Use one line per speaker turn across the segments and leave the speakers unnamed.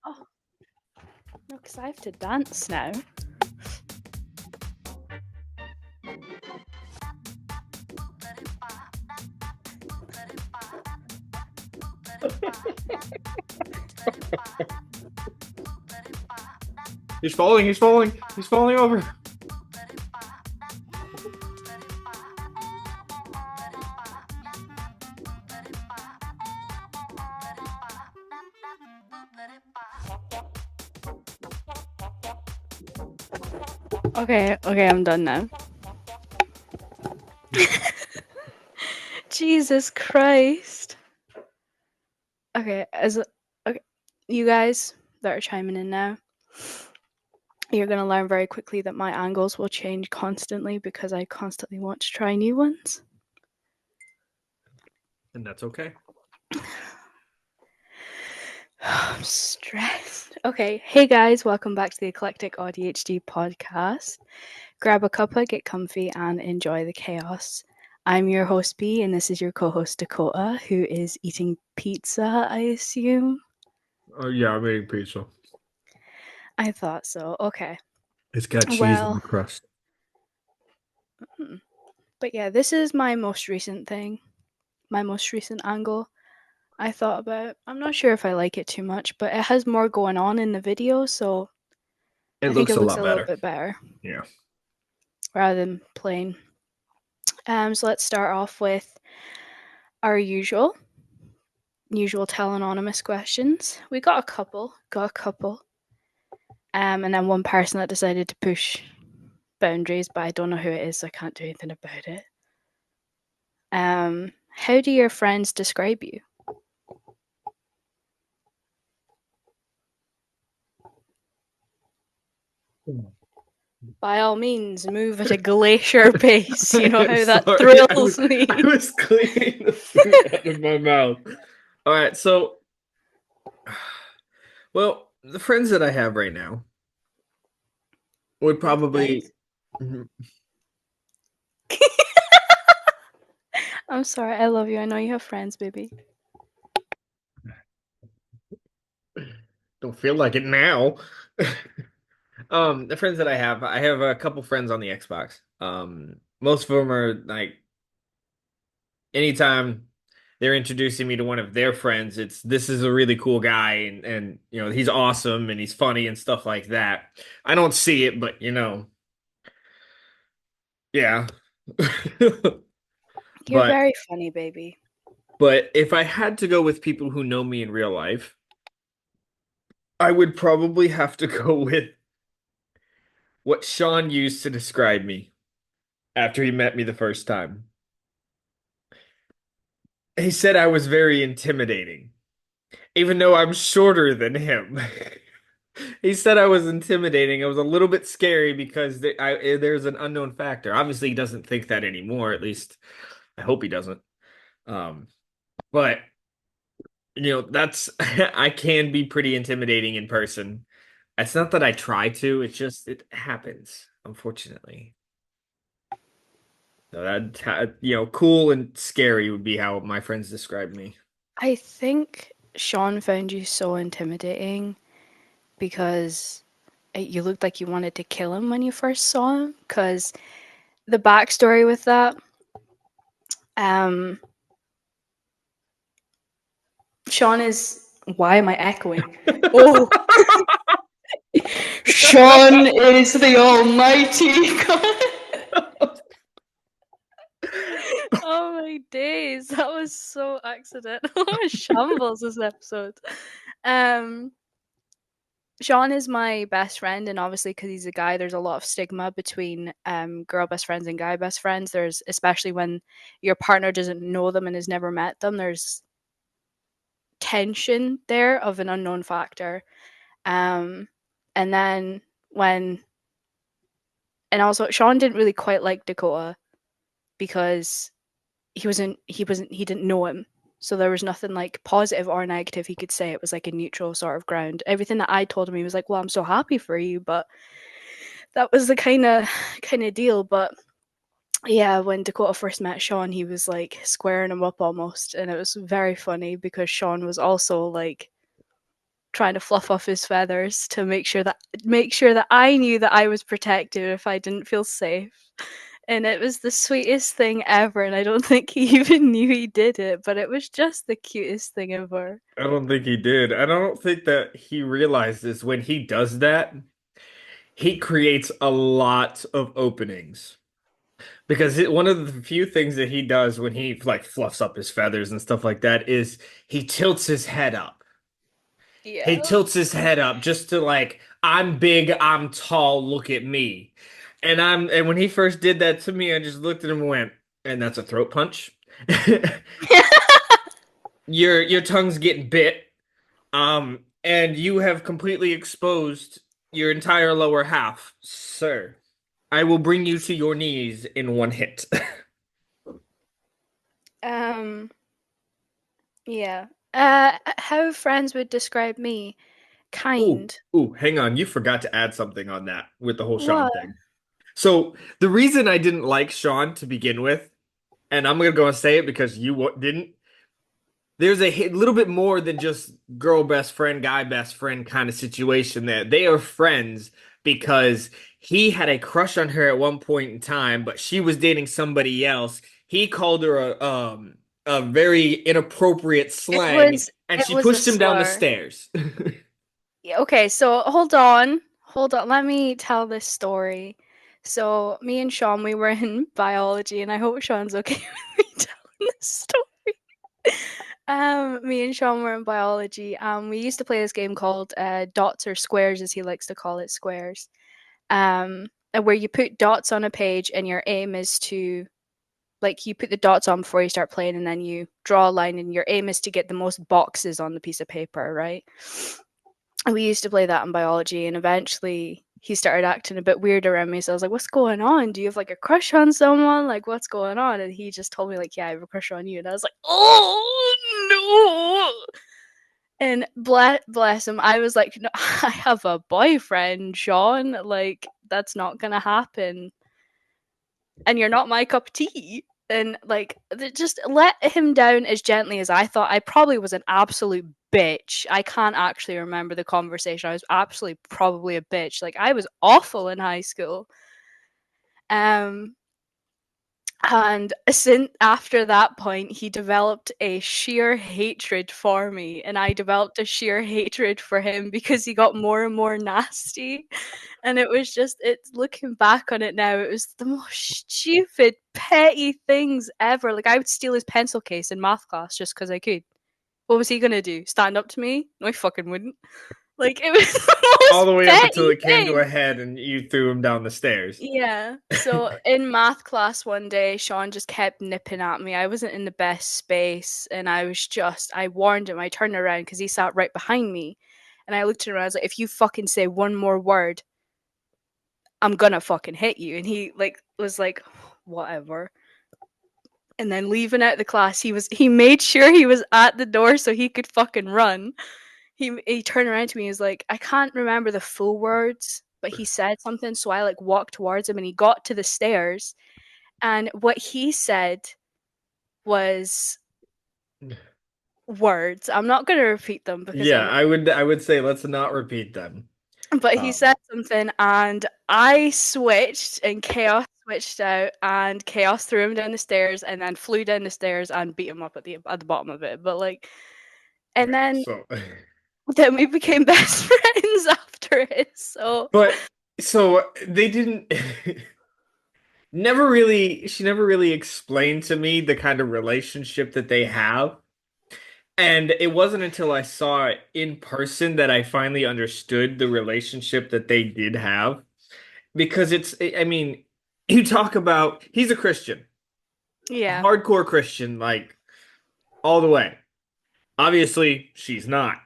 Oh, no, because I have to dance now.
He's falling, he's falling, he's falling over.
Okay, I'm done now. Jesus Christ. Okay, you guys that are chiming in now, you're going to learn very quickly that my angles will change constantly because I constantly want to try new ones.
And that's okay.
I'm stressed. Okay, hey guys, welcome back to the Eclectic ADHD podcast. Grab a cuppa, get comfy, and enjoy the chaos. I'm your host B, and this is your co-host Dakota, who is eating pizza, I assume.
Yeah, I'm eating pizza.
I thought so. Okay.
It's got cheese on the
Well,
crust.
but yeah, this is my most recent thing, my most recent angle I thought about. I'm not sure if I like it too much, but it has more going on in the video, so
It
I think
looks
it
a
looks
lot
a little
better.
bit better.
Yeah.
Rather than plain. So let's start off with our usual Tell Anonymous questions. We got a couple. And then one person that decided to push boundaries, but I don't know who it is, so I can't do anything about it. How do your friends describe you? By all means, move at a glacier pace. You know how that
Sorry,
thrills me.
I was cleaning the food out of my mouth. All right, so, well, the friends that I have right now would probably.
I'm sorry, I love you. I know you have friends, baby.
Don't feel like it now. The friends that I have a couple friends on the Xbox. Most of them are like anytime they're introducing me to one of their friends, it's this is a really cool guy and you know, he's awesome and he's funny and stuff like that. I don't see it, but you know, yeah.
You're
But
very funny, baby.
if I had to go with people who know me in real life, I would probably have to go with what Sean used to describe me after he met me the first time. He said I was very intimidating, even though I'm shorter than him. He said I was intimidating. I was a little bit scary because there's an unknown factor. Obviously, he doesn't think that anymore. At least, I hope he doesn't. Um, but you know, that's I can be pretty intimidating in person. It's not that I try to. It's just it happens, unfortunately. So that you know, cool and scary would be how my friends describe me.
I think Sean found you so intimidating because you looked like you wanted to kill him when you first saw him. Because the backstory with that, um, Sean is. Why am I echoing? Oh, Sean is the Almighty God. Oh my days, that was so accidental. Shambles this episode. Um, Sean is my best friend, and obviously, because he's a guy, there's a lot of stigma between girl best friends and guy best friends. There's especially when your partner doesn't know them and has never met them. There's tension there of an unknown factor. And then when, and also Sean didn't really quite like Dakota because he didn't know him. So there was nothing like positive or negative he could say. It was like a neutral sort of ground. Everything that I told him, he was like, "Well, I'm so happy for you," but that was the kind of deal. But yeah, when Dakota first met Sean, he was like squaring him up almost, and it was very funny because Sean was also like trying to fluff off his feathers to make sure that I knew that I was protected if I didn't feel safe. And it was the sweetest thing ever, and I don't think he even knew he did it, but it was just the cutest thing ever.
I don't think he did. I don't think that he realizes when he does that, he creates a lot of openings. Because one of the few things that he does when he like fluffs up his feathers and stuff like that is he tilts his head up. He
Yeah.
tilts his head up just to like, I'm big, I'm tall, look at me. And when he first did that to me, I just looked at him and went, and that's a throat punch. Your tongue's getting bit. And you have completely exposed your entire lower half, sir. I will bring you to your knees in one hit.
um, yeah. How friends would describe me?
Ooh,
Kind.
ooh, hang on. You forgot to add something on that with the whole Sean
What?
thing. So the reason I didn't like Sean to begin with, and I'm gonna go and say it because didn't. There's a little bit more than just girl best friend, guy best friend kind of situation there. They are friends because he had a crush on her at one point in time, but she was dating somebody else. He called her a very inappropriate
It
slang,
was
and
it
she
was a
pushed him down the
slur.
stairs.
Yeah, okay, so hold on. Hold on. Let me tell this story. So me and Sean, we were in biology, and I hope Sean's okay with me telling this story. Me and Sean were in biology. We used to play this game called dots or squares, as he likes to call it, squares. Where you put dots on a page, and your aim is to like you put the dots on before you start playing, and then you draw a line, and your aim is to get the most boxes on the piece of paper, right? And we used to play that in biology, and eventually he started acting a bit weird around me. So I was like, "What's going on? Do you have like a crush on someone? Like, what's going on?" And he just told me like, "Yeah, I have a crush on you." And I was like, "Oh no!" And bless him, I was like, "No, I have a boyfriend, Sean. Like, that's not gonna happen. And you're not my cup of tea." And like, just let him down as gently as I thought. I probably was an absolute bitch. I can't actually remember the conversation. I was absolutely probably a bitch. Like, I was awful in high school. Um, and since after that point, he developed a sheer hatred for me, and I developed a sheer hatred for him because he got more and more nasty. And it was just, it's looking back on it now, it was the most stupid, petty things ever. Like, I would steal his pencil case in math class just because I could. What was he gonna do? Stand up to me? No, he fucking wouldn't. Like, it was the
All
most
the way up until
petty
it came to
thing.
a head and you threw him down the stairs.
Yeah. So in math class one day, Sean just kept nipping at me. I wasn't in the best space, and I warned him. I turned around because he sat right behind me. And I looked at him and I was like, if you fucking say one more word, I'm gonna fucking hit you. And he like was like, whatever. And then leaving out the class, he made sure he was at the door so he could fucking run. He turned around to me. He was like, I can't remember the full words, but he said something. So I like walked towards him, and he got to the stairs. And what he said was words. I'm not going to repeat them because
Yeah,
I'm.
I would say let's not repeat them.
But he
Um,
said something, and I switched, and chaos switched out, and chaos threw him down the stairs, and then flew down the stairs and beat him up at the bottom of it. But like, and then
so
then we became best friends after it. So
but so they didn't she never really explained to me the kind of relationship that they have. And it wasn't until I saw it in person that I finally understood the relationship that they did have. Because I mean, you talk about, he's a Christian,
yeah,
hardcore Christian, like all the way. Obviously, she's not.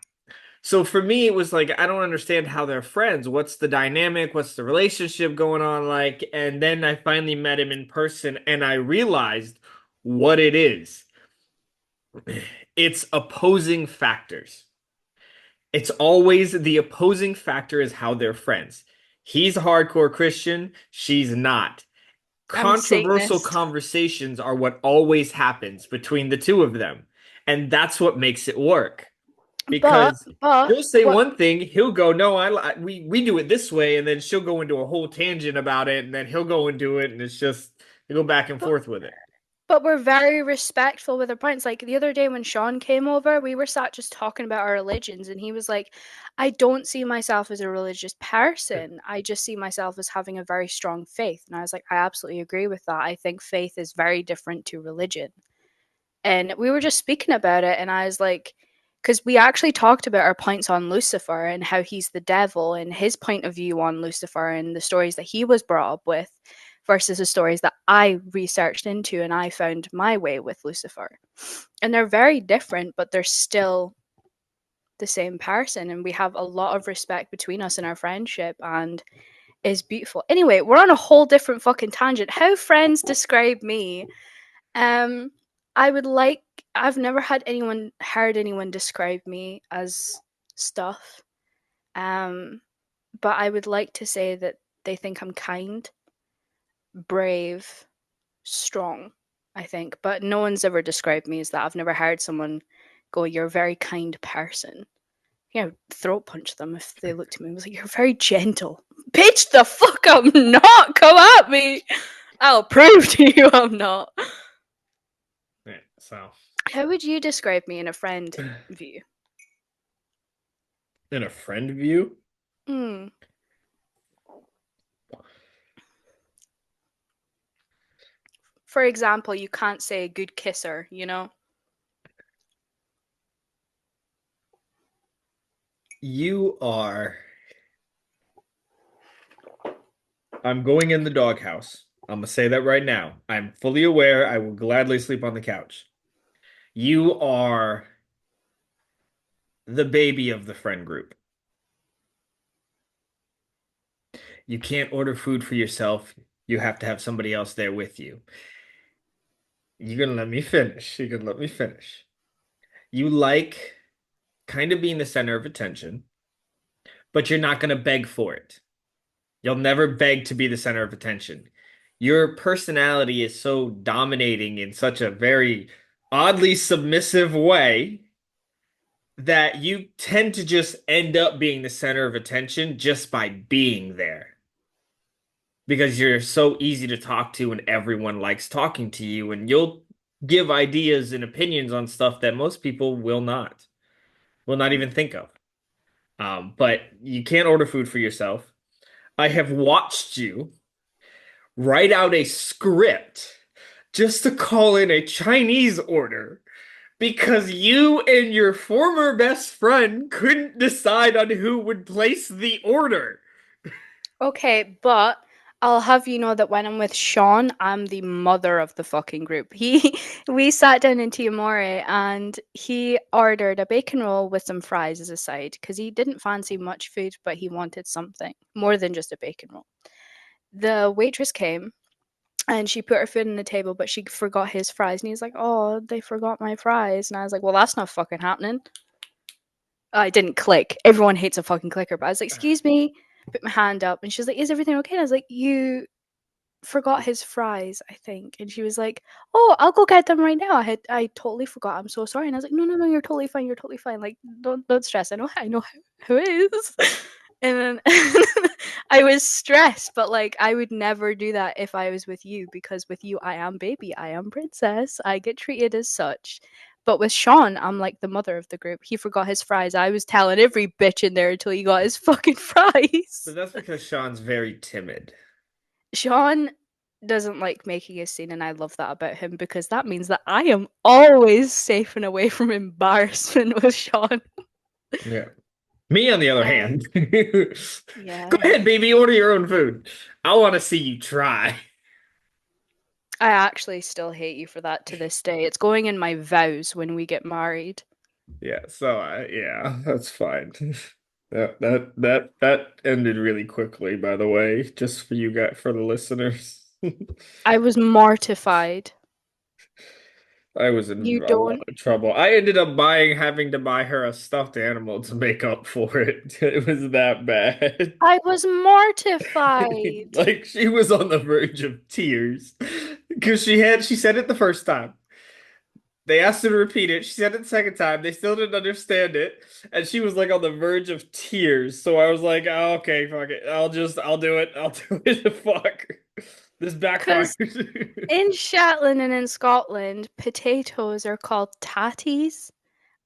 So for me, it was like, I don't understand how they're friends. What's the dynamic? What's the relationship going on like? And then I finally met him in person and I realized what it is. It's opposing factors. It's always the opposing factor is how they're friends. He's a hardcore Christian, she's not.
I'm a
Controversial
Satanist.
conversations are what always happens between the two of them. And that's what makes it work.
But
because
but
she'll say
what
one thing, he'll go, "No, we do it this way," and then she'll go into a whole tangent about it, and then he'll go and do it, and it's just they go back and
but
forth with it.
But we're very respectful with our points. Like the other day when Sean came over, we were sat just talking about our religions, and he was like, I don't see myself as a religious person. I just see myself as having a very strong faith. And I was like, I absolutely agree with that. I think faith is very different to religion. And we were just speaking about it, and I was like, because we actually talked about our points on Lucifer and how he's the devil and his point of view on Lucifer and the stories that he was brought up with versus the stories that I researched into and I found my way with Lucifer. And they're very different, but they're still the same person. And we have a lot of respect between us in our friendship and is beautiful. Anyway, we're on a whole different fucking tangent. How friends describe me. Um, I would like. I've never had anyone heard anyone describe me as stuff. Um, but I would like to say that they think I'm kind, brave, strong. I think, but no one's ever described me as that. I've never heard someone go, "You're a very kind person." Throat punch them if they looked at me and was like, "You're very gentle." Bitch, the fuck, I'm not. Come at me. I'll prove to you I'm not.
Yeah, so
How would you describe me in a friend view?
in a friend view,
Hmm. For example, you can't say a good kisser, you know?
you are. I'm going in the doghouse. I'm gonna say that right now. I'm fully aware. I will gladly sleep on the couch. You are the baby of the friend group. You can't order food for yourself. You have to have somebody else there with you. You're gonna let me finish. You're gonna let me finish. You like kind of being the center of attention, but you're not gonna beg for it. You'll never beg to be the center of attention. Your personality is so dominating in such a very oddly submissive way that you tend to just end up being the center of attention just by being there. Because you're so easy to talk to and everyone likes talking to you, and you'll give ideas and opinions on stuff that most people will not even think of. But you can't order food for yourself. I have watched you write out a script just to call in a Chinese order because you and your former best friend couldn't decide on who would place the order.
Okay, but I'll have you know that when I'm with Sean, I'm the mother of the fucking group. We sat down in Tiamore and he ordered a bacon roll with some fries as a side because he didn't fancy much food, but he wanted something more than just a bacon roll. The waitress came and she put her food on the table, but she forgot his fries. And he's like, "Oh, they forgot my fries." And I was like, "Well, that's not fucking happening." I didn't click. Everyone hates a fucking clicker, but I was like, "Excuse me." Put my hand up, and she's like, "Is everything okay?" And I was like, "You forgot his fries, I think." And she was like, "Oh, I'll go get them right now. I totally forgot. I'm so sorry." And I was like, "No, no, no, you're totally fine. You're totally fine. Like, don't stress. I know how it is." And then I was stressed, but like I would never do that if I was with you because with you I am baby, I am princess. I get treated as such. But with Sean, I'm like the mother of the group. He forgot his fries. I was telling every bitch in there until he got his fucking
But
fries.
that's because Sean's very timid.
Sean doesn't like making a scene, and I love that about him because that means that I am always safe and away from embarrassment with Sean.
Yeah. Me, on the other
Um,
hand, go
yeah.
ahead, baby, order your own food. I want to see you try.
I actually still hate you for that to this day. It's going in my vows when we get married.
Yeah, so yeah, that's fine. That ended really quickly, by the way, just for you guys, for the listeners.
I was mortified.
I was in
You
a lot
don't.
of trouble. I ended up having to buy her a stuffed animal to make up for it. It was that bad.
I was mortified.
Like she was on the verge of tears because she said it the first time. They asked her to repeat it. She said it the second time. They still didn't understand it, and she was like on the verge of tears. So I was like, oh, "Okay, fuck it. I'll do it. I'll do it. Fuck, this backfired."
Because in Shetland and in Scotland, potatoes are called tatties.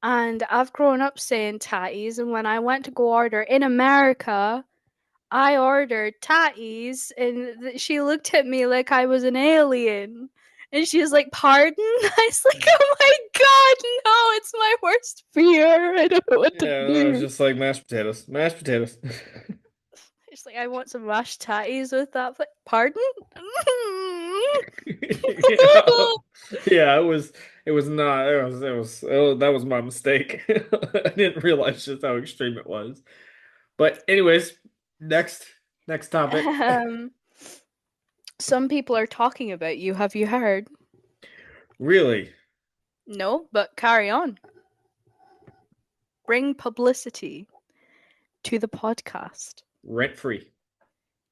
And I've grown up saying tatties. And when I went to go order in America, I ordered tatties. And she looked at me like I was an alien. And she was like, "Pardon?" I was like, "Oh my god, no, it's my worst fear. I don't know what to
Yeah, I was
do."
just like mashed potatoes, mashed potatoes.
She's like, "I want some mashed tatties with that." Like, "Pardon?"
Yeah, yeah. It was not. That was my mistake. I didn't realize just how extreme it was. But anyways, next next topic.
um, some people are talking about you. Have you heard?
Really,
No, but carry on. Bring publicity to the podcast.
rent free.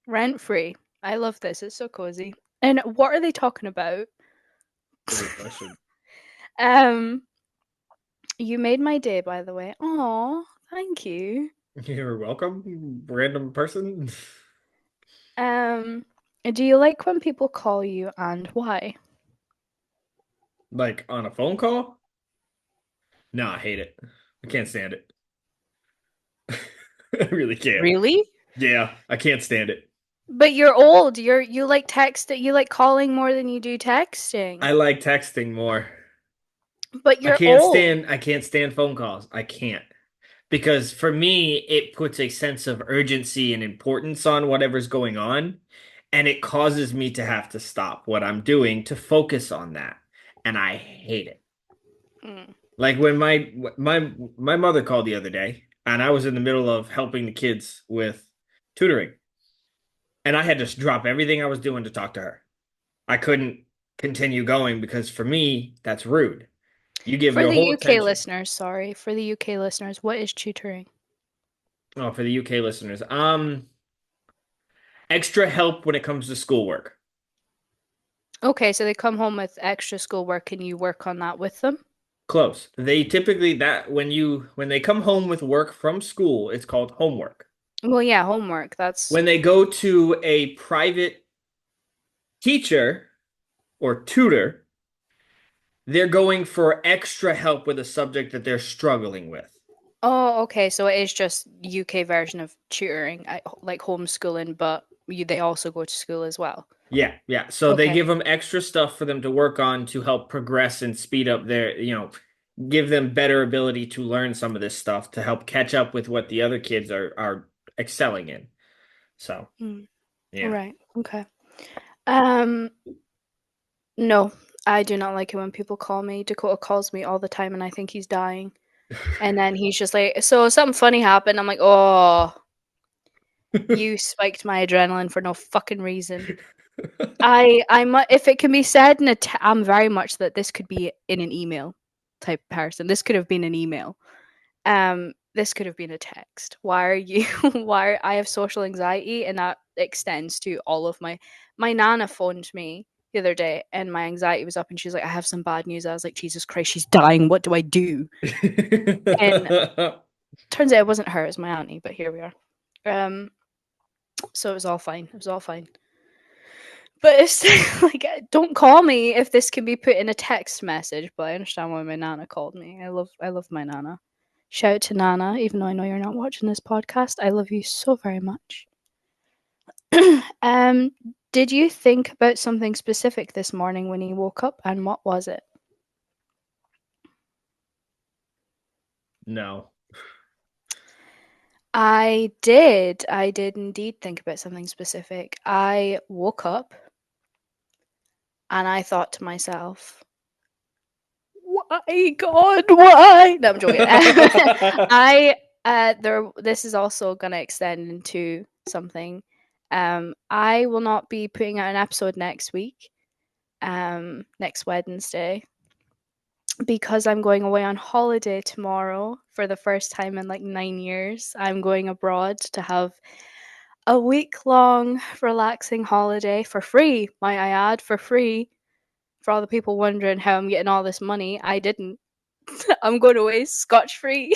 Rent free. I love this. It's so cozy. And what are they talking about?
That's a good question.
um, you made my day, by the way. Oh, thank you.
You're welcome, random person.
Um, do you like when people call you and why?
Like on a phone call? No, I hate it. I can't stand it. I really can't.
Really?
Yeah, I can't stand it.
But you're old. You like text. You like calling more than you do texting.
I like texting more.
But you're old.
I can't stand phone calls. I can't. Because for me, it puts a sense of urgency and importance on whatever's going on, and it causes me to have to stop what I'm doing to focus on that. And I hate it.
Mm.
Like when my mother called the other day, and I was in the middle of helping the kids with tutoring, and I had to drop everything I was doing to talk to her. I couldn't continue going because for me, that's rude. You give
For
your
the
whole
UK
attention.
listeners, sorry. For the UK listeners, what is tutoring?
Oh, for the UK listeners, extra help when it comes to schoolwork.
Okay, so they come home with extra schoolwork and you work on that with them?
Close. They typically that when they come home with work from school, it's called homework.
Well, yeah, homework. That's
When they go to a private teacher or tutor, they're going for extra help with a subject that they're struggling with.
Oh, okay. So it is just UK version of tutoring, like homeschooling, but they also go to school as well.
Yeah, yeah. So they
Okay.
give them extra stuff for them to work on to help progress and speed up give them better ability to learn some of this stuff to help catch up with what the other kids are excelling in. So,
Mm,
yeah.
right. Okay. Um, no, I do not like it when people call me. Dakota calls me all the time and I think he's dying. And then he's just like, "So something funny happened." I'm like, "Oh, you spiked my adrenaline for no fucking reason." If it can be said in I'm very much that this could be in an email type person. This could have been an email. This could have been a text. Why are you? I have social anxiety, and that extends to all of my nana phoned me the other day, and my anxiety was up, and she's like, "I have some bad news." I was like, "Jesus Christ, she's dying. What do I do?" And turns out it wasn't her; it was my auntie. But here we are. Um, so it was all fine. It was all fine. But it's like, don't call me if this can be put in a text message. But I understand why my nana called me. I love my nana. Shout out to Nana, even though I know you're not watching this podcast. I love you so very much. um, did you think about something specific this morning when you woke up, and what was it?
No.
I did. I did indeed think about something specific. I woke up and I thought to myself, why, God, why? No, I'm joking. I this is also gonna extend into something. I will not be putting out an episode next week, next Wednesday, because I'm going away on holiday tomorrow for the first time in like 9 years. I'm going abroad to have a week long relaxing holiday for free, might I add, for free for all the people wondering how I'm getting all this money, I didn't. I'm going away scotch free.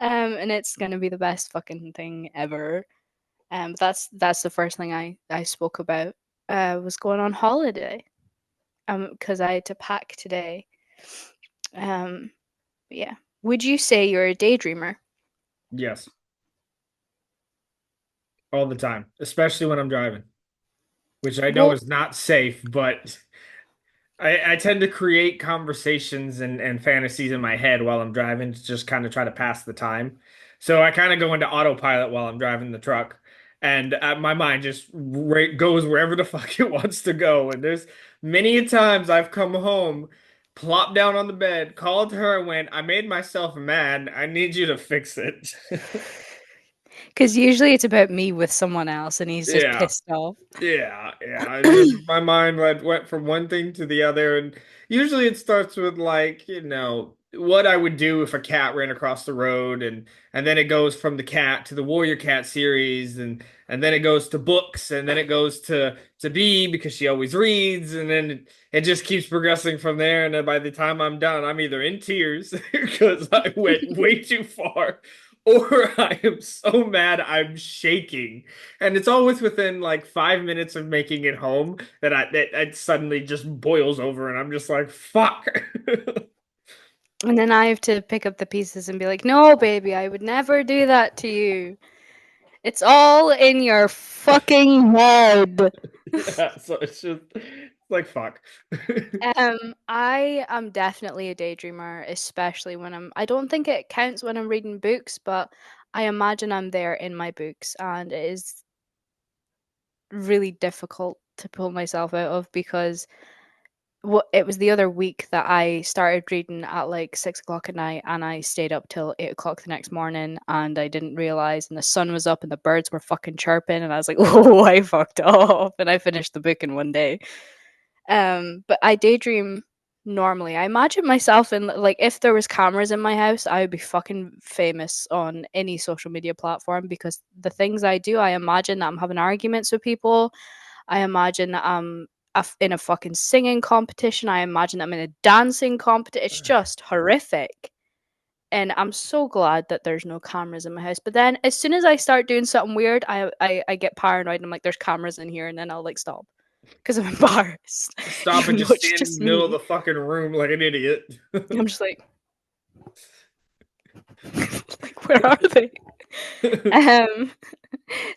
And it's gonna be the best fucking thing ever. That's the first thing I spoke about. Was going on holiday. Because I had to pack today. Um, yeah. Would you say you're a daydreamer?
Yes, all the time, especially when I'm driving, which I know
Well,
is not safe, but I tend to create conversations and fantasies in my head while I'm driving to just kind of try to pass the time. So I kind of go into autopilot while I'm driving the truck, and my mind just goes wherever the fuck it wants to go. And there's many a times I've come home, plopped down on the bed, called her, and went, "I made myself mad. I need you to fix it."
because usually it's about me with someone else, and he's just
Yeah.
pissed off.
Yeah. It's just my mind went from one thing to the other, and usually it starts with like, what I would do if a cat ran across the road, and then it goes from the cat to the Warrior Cat series, and then it goes to books, and then it goes to Bee because she always reads, and then it just keeps progressing from there, and then by the time I'm done, I'm either in tears because I went way too far, or I am so mad I'm shaking. And it's always within like 5 minutes of making it home that it suddenly just boils over, and I'm just like, fuck.
And then I have to pick up the pieces and be like, no, baby, I would never do that to you. It's all in your fucking head.
Yeah, so it's like fuck.
I am definitely a daydreamer, especially when I don't think it counts when I'm reading books, but I imagine I'm there in my books, and it is really difficult to pull myself out of because it was the other week that I started reading at like 6 o'clock at night, and I stayed up till 8 o'clock the next morning, and I didn't realize, and the sun was up and the birds were fucking chirping, and I was like, oh, I fucked up, and I finished the book in one day. But I daydream normally. I imagine myself in, like, if there was cameras in my house, I would be fucking famous on any social media platform because the things I do, I imagine that I'm having arguments with people. I imagine that I'm in a fucking singing competition. I imagine I'm in a dancing competition. It's just horrific. And I'm so glad that there's no cameras in my house. But then as soon as I start doing something weird, I get paranoid and I'm like, there's cameras in here, and then I'll like stop because I'm embarrassed,
Stop and
even though
just
it's
stand in the
just
middle of
me.
the fucking room like an idiot.
I'm just like, like where are they? Um,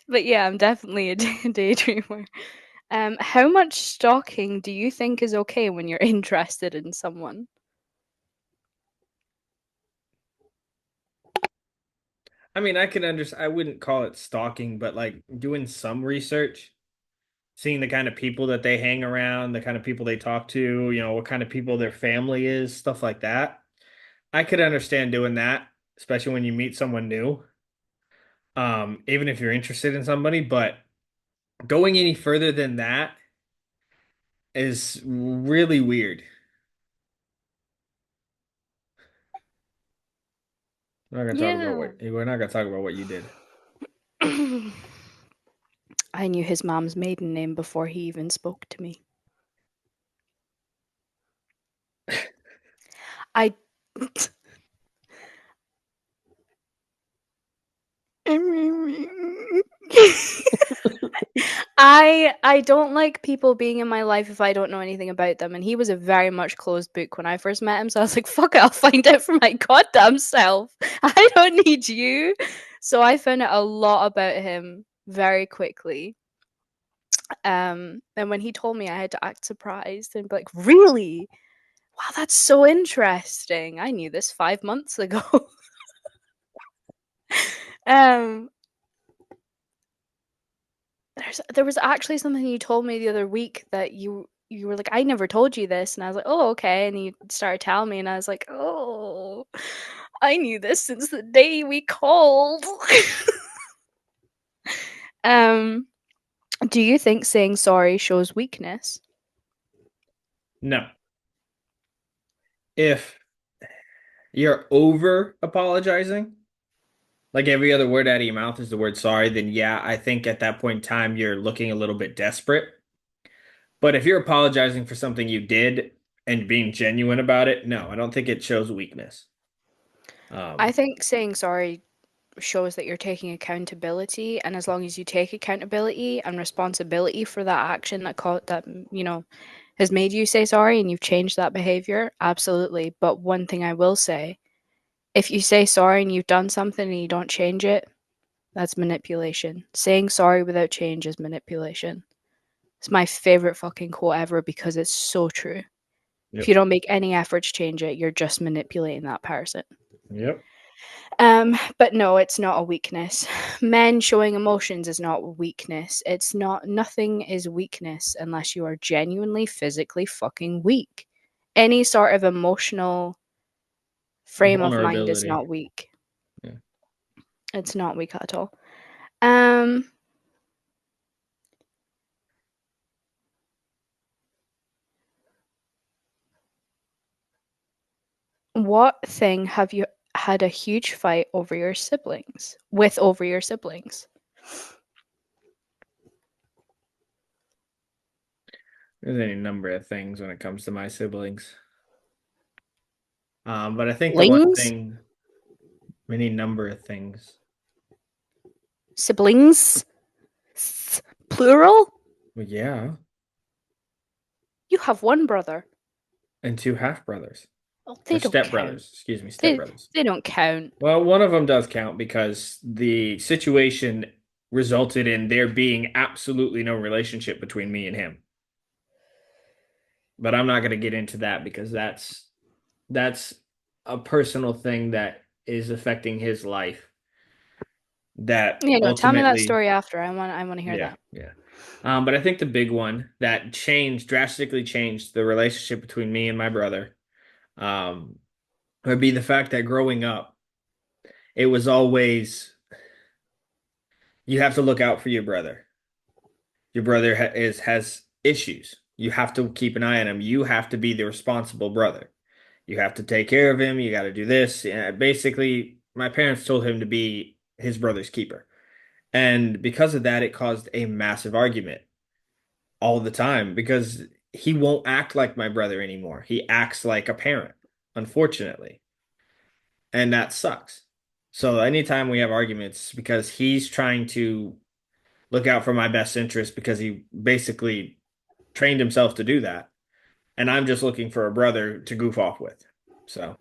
but yeah, I'm definitely a daydreamer. How much stalking do you think is okay when you're interested in someone?
I mean, I can understand. I wouldn't call it stalking, but like doing some research, seeing the kind of people that they hang around, the kind of people they talk to, what kind of people their family is, stuff like that. I could understand doing that, especially when you meet someone new. Even if you're interested in somebody, but going any further than that is really weird.
Yeah.
We're not gonna talk about what you did.
I knew his mom's maiden name before he even spoke to me. I I don't like people being in my life if I don't know anything about them, and he was a very much closed book when I first met him. So I was like, "Fuck it, I'll find out for my goddamn self. I don't need you." So I found out a lot about him very quickly. And when he told me, I had to act surprised and be like, "Really? Wow, that's so interesting. I knew this 5 months ago." um, there was actually something you told me the other week that you were like, I never told you this, and I was like, oh, okay, and you started telling me, and I was like, oh, I knew this since the day we called. um, do you think saying sorry shows weakness?
No. If you're over apologizing, like every other word out of your mouth is the word sorry, then yeah, I think at that point in time you're looking a little bit desperate. But if you're apologizing for something you did and being genuine about it, no, I don't think it shows weakness.
I
Um,
think saying sorry shows that you're taking accountability, and as long as you take accountability and responsibility for that action that has made you say sorry and you've changed that behavior, absolutely. But one thing I will say, if you say sorry and you've done something and you don't change it, that's manipulation. Saying sorry without change is manipulation. It's my favorite fucking quote ever because it's so true. If
yep.
you don't make any effort to change it, you're just manipulating that person.
Yep.
But no, it's not a weakness. Men showing emotions is not weakness. It's not, nothing is weakness unless you are genuinely physically fucking weak. Any sort of emotional frame of mind is
Vulnerability.
not weak.
Yeah.
It's not weak at all. Um, what thing have you had a huge fight over your siblings? With over your siblings?
There's any number of things when it comes to my siblings. But I think the one
Lings?
thing, any number of things.
Siblings? Plural?
Well, yeah,
You have one brother.
and two half brothers
Oh,
or
they don't
step
count.
brothers. Excuse me, step
They
brothers.
they don't count.
Well, one of them does count because the situation resulted in there being absolutely no relationship between me and him. But I'm not going to get into that because that's a personal thing that is affecting his life that
You know, tell me that
ultimately,
story after. I want to hear
yeah,
that.
yeah. But I think the big one that drastically changed the relationship between me and my brother, um, would be the fact that growing up, it was always you have to look out for your brother. Your brother has issues. You have to keep an eye on him. You have to be the responsible brother. You have to take care of him. You got to do this. And basically, my parents told him to be his brother's keeper. And because of that, it caused a massive argument all the time because he won't act like my brother anymore. He acts like a parent, unfortunately. And that sucks. So anytime we have arguments, because he's trying to look out for my best interest because he basically trained himself to do that. And I'm just looking for a brother to goof off with. So,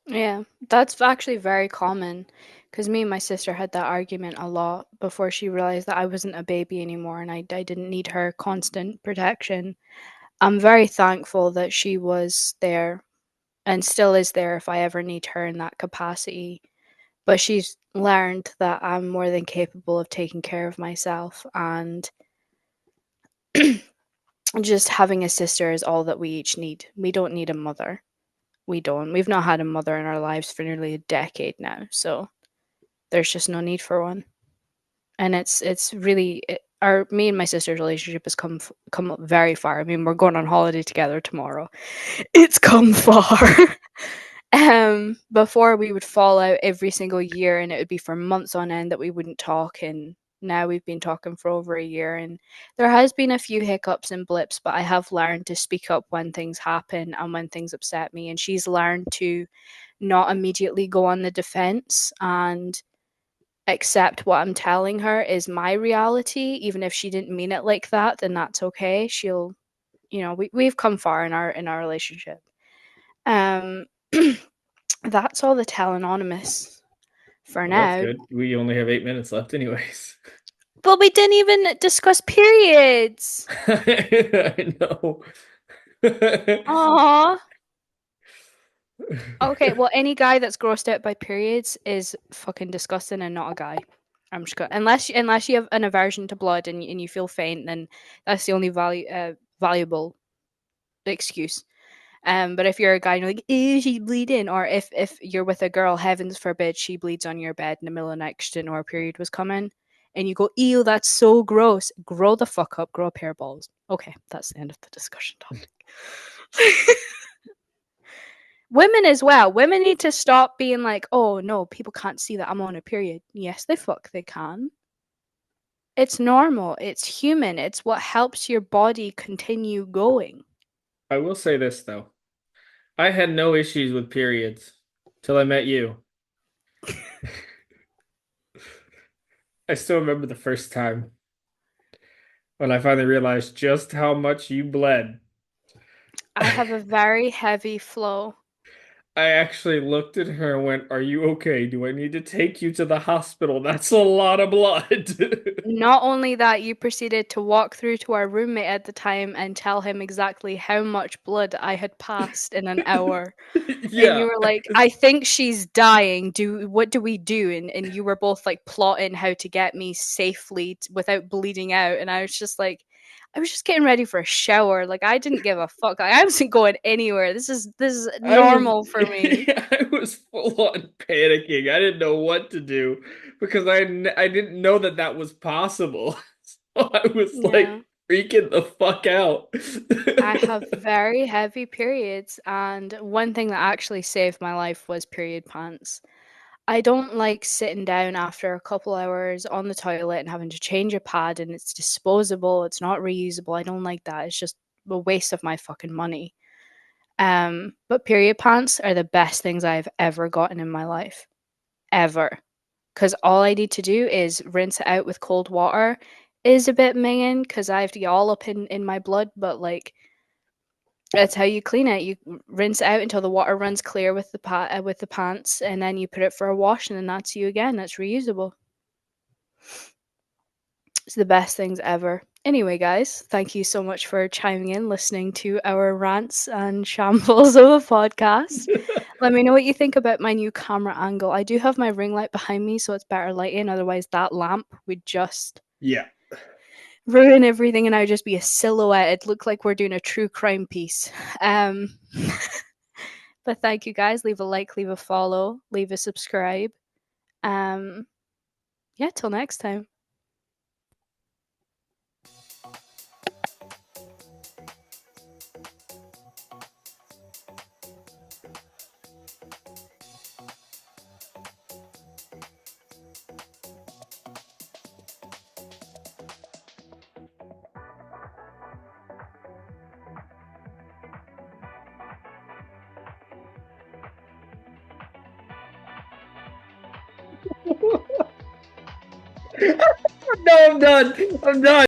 Yeah, that's actually very common because me and my sister had that argument a lot before she realized that I wasn't a baby anymore and I didn't need her constant protection. I'm very thankful that she was there and still is there if I ever need her in that capacity. But she's learned that I'm more than capable of taking care of myself, and just having a sister is all that we each need. We don't need a mother. We don't. We've not had a mother in our lives for nearly a decade now, so there's just no need for one. And it's really our me and my sister's relationship has come very far. I mean, we're going on holiday together tomorrow. It's come far. Before we would fall out every single year, and it would be for months on end that we wouldn't talk. And now we've been talking for over a year, and there has been a few hiccups and blips, but I have learned to speak up when things happen and when things upset me. And she's learned to not immediately go on the defense and accept what I'm telling her is my reality, even if she didn't mean it like that, then that's okay. She'll, we've come far in our relationship. Um, that's all the tell anonymous for
well, that's
now.
good. We only have 8 minutes left, anyways.
But we didn't even discuss periods.
I know.
Aww. Okay, well, any guy that's grossed out by periods is fucking disgusting and not a guy. I'm just gonna unless you have an aversion to blood and you feel faint, then that's the only valuable excuse. But if you're a guy and you're like, ew, she's bleeding, or if you're with a girl, heavens forbid, she bleeds on your bed in the middle of the night 'cause she didn't know her period was coming, and you go, ew, that's so gross. Grow the fuck up, grow a pair of balls. Okay, that's the end of the discussion topic. Women as well. Women need to stop being like, oh no, people can't see that I'm on a period. Yes, they can. It's normal. It's human. It's what helps your body continue going.
I will say this though. I had no issues with periods till I met you. I still remember the first time when I finally realized just how much you bled.
I have a very heavy flow.
I actually looked at her and went, "Are you okay? Do I need to take you to the hospital? That's a lot of blood."
Not only that, you proceeded to walk through to our roommate at the time and tell him exactly how much blood I had passed in an hour. And
Yeah.
you were like, "I think she's dying. What do we do?" And you were both like plotting how to get me safely without bleeding out. And I was just like, I was just getting ready for a shower. Like I didn't give a fuck. Like, I wasn't going anywhere. This is
I was
normal for me.
I was full on panicking. I didn't know what to do because I didn't know that that was possible. So I was
Yeah.
like freaking the fuck out.
I have very heavy periods, and one thing that actually saved my life was period pants. I don't like sitting down after a couple hours on the toilet and having to change a pad and it's disposable, it's not reusable. I don't like that. It's just a waste of my fucking money. But period pants are the best things I've ever gotten in my life. Ever. Because all I need to do is rinse it out with cold water. Is a bit minging because I have to get all up in my blood, but like that's how you clean it. You rinse it out until the water runs clear with with the pants, and then you put it for a wash, and then that's you again. That's reusable. It's the best things ever. Anyway, guys, thank you so much for chiming in, listening to our rants and shambles of a podcast. Let me know what you think about my new camera angle. I do have my ring light behind me, so it's better lighting. Otherwise, that lamp would just
Yeah.
ruin everything, and I would just be a silhouette. It'd look like we're doing a true crime piece. Um, But thank you guys. Leave a like, leave a follow, leave a subscribe. Um, yeah, till next time.
No, I'm done. I'm done.